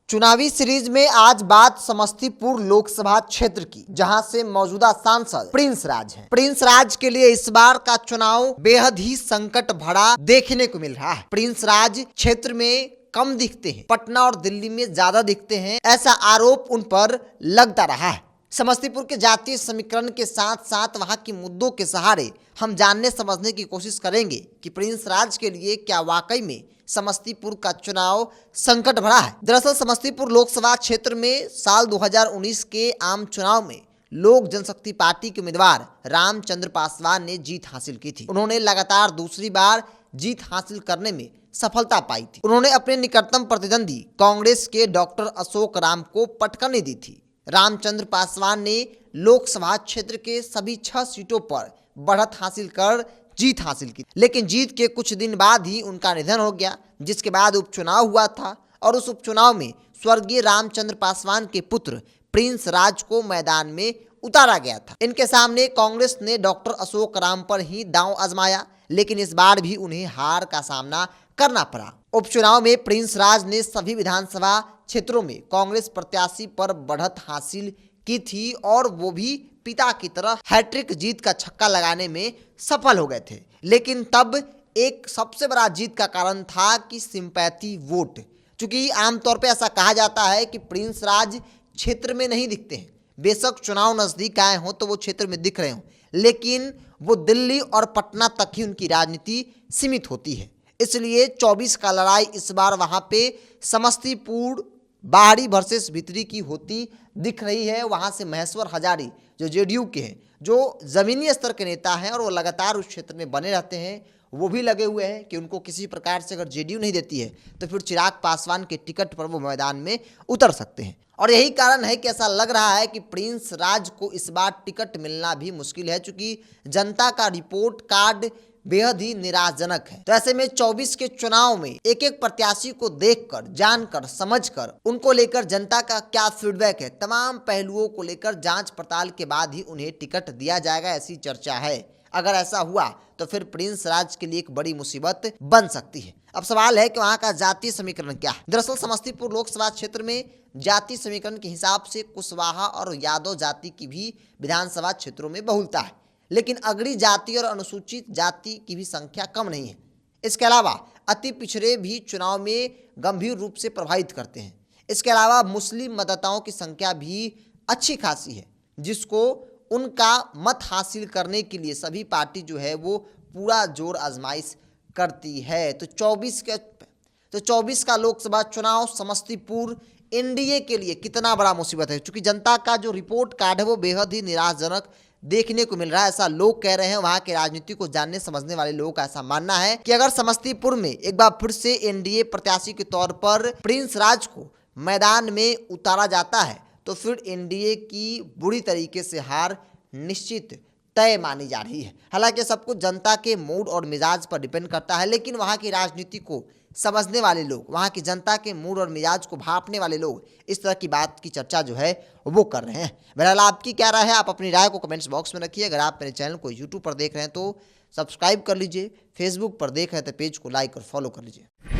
चुनावी सीरीज में आज बात समस्तीपुर लोकसभा क्षेत्र की, जहां से मौजूदा सांसद प्रिंस राज हैं। प्रिंस राज के लिए इस बार का चुनाव बेहद ही संकट भरा देखने को मिल रहा है। प्रिंस राज क्षेत्र में कम दिखते हैं, पटना और दिल्ली में ज्यादा दिखते हैं, ऐसा आरोप उन पर लगता रहा है। समस्तीपुर के जातीय समीकरण के साथ साथ वहां के मुद्दों के सहारे हम जानने समझने की कोशिश करेंगे कि प्रिंस राज के लिए क्या वाकई में समस्तीपुर का चुनाव संकट भरा है। दरअसल समस्तीपुर लोकसभा क्षेत्र में साल 2019 के आम चुनाव में लोक जनशक्ति पार्टी के उम्मीदवार रामचंद्र पासवान ने जीत हासिल की थी। उन्होंने लगातार दूसरी बार जीत हासिल करने में सफलता पाई थी। उन्होंने अपने निकटतम प्रतिद्वंदी कांग्रेस के डॉक्टर अशोक राम को पटकनी दी थी। रामचंद्र पासवान ने लोकसभा क्षेत्र के सभी 6 सीटों पर बढ़त हासिल कर जीत हासिल की, लेकिन जीत के कुछ दिन बाद ही उनका निधन हो गया, जिसके बाद उपचुनाव हुआ था और उस उपचुनाव में स्वर्गीय रामचंद्र पासवान के पुत्र प्रिंस राज को मैदान में उतारा गया था। इनके सामने कांग्रेस ने डॉक्टर अशोक राम पर ही दांव आजमाया, लेकिन इस बार भी उन्हें हार का सामना करना पड़ा। उपचुनाव में प्रिंस राज ने सभी विधानसभा क्षेत्रों में कांग्रेस प्रत्याशी पर बढ़त हासिल की थी और वो भी पिता की तरह हैट्रिक जीत का छक्का लगाने में सफल हो गए थे। लेकिन तब एक सबसे बड़ा जीत का कारण था कि सिंपैथी वोट। चूंकि आमतौर पे ऐसा कहा जाता है कि प्रिंस राज क्षेत्र में नहीं दिखते हैं, बेशक चुनाव नजदीक आए हों तो वो क्षेत्र में दिख रहे हों, लेकिन वो दिल्ली और पटना तक ही उनकी राजनीति सीमित होती है। इसलिए 24 का लड़ाई इस बार वहां पे समस्तीपुर बाहरी वर्सेस भीतरी की होती दिख रही है। वहां से महेश्वर हजारी जो जेडीयू के हैं, जो जमीनी स्तर के नेता हैं और वो लगातार उस क्षेत्र में बने रहते हैं, वो भी लगे हुए हैं कि उनको किसी प्रकार से अगर जेडीयू नहीं देती है तो फिर चिराग पासवान के टिकट पर वो मैदान में उतर सकते हैं। और यही कारण है कि ऐसा लग रहा है कि प्रिंस राज को इस बार टिकट मिलना भी मुश्किल है, चूंकि जनता का रिपोर्ट कार्ड बेहद ही निराशजनक है। तो ऐसे में 24 के चुनाव में एक एक प्रत्याशी को देखकर, जानकर, समझकर, उनको लेकर जनता का क्या फीडबैक है, तमाम पहलुओं को लेकर जांच पड़ताल के बाद ही उन्हें टिकट दिया जाएगा, ऐसी चर्चा है। अगर ऐसा हुआ तो फिर प्रिंस राज के लिए एक बड़ी मुसीबत बन सकती है। अब सवाल है कि वहां का जातीय समीकरण क्या है। दरअसल समस्तीपुर लोकसभा क्षेत्र में जातीय समीकरण के हिसाब से कुशवाहा और यादव जाति की भी विधानसभा क्षेत्रों में बहुलता है, लेकिन अगड़ी जाति और अनुसूचित जाति की भी संख्या कम नहीं है। इसके अलावा अति पिछड़े भी चुनाव में गंभीर रूप से प्रभावित करते हैं। इसके अलावा मुस्लिम मतदाताओं की संख्या भी अच्छी खासी है, जिसको उनका मत हासिल करने के लिए सभी पार्टी जो है वो पूरा जोर आजमाइश करती है। तो 24 का लोकसभा चुनाव समस्तीपुर एनडीए के लिए कितना बड़ा मुसीबत है, क्योंकि जनता का जो रिपोर्ट कार्ड है वो बेहद ही निराशजनक देखने को मिल रहा है, ऐसा लोग कह रहे हैं। वहां के राजनीति को जानने समझने वाले लोगों का ऐसा मानना है कि अगर समस्तीपुर में एक बार फिर से एनडीए प्रत्याशी के तौर पर प्रिंस राज को मैदान में उतारा जाता है तो फिर एनडीए की बुरी तरीके से हार निश्चित तय मानी जा रही है। हालांकि सब कुछ जनता के मूड और मिजाज पर डिपेंड करता है, लेकिन वहां की राजनीति को समझने वाले लोग, वहां की जनता के मूड और मिजाज को भांपने वाले लोग इस तरह की बात की चर्चा जो है वो कर रहे हैं। बहरहाल आपकी क्या राय है, आप अपनी राय को कमेंट्स बॉक्स में रखिए। अगर आप मेरे चैनल को यूट्यूब पर देख रहे हैं तो सब्सक्राइब कर लीजिए, फेसबुक पर देख रहे हैं तो पेज को लाइक और फॉलो कर लीजिए।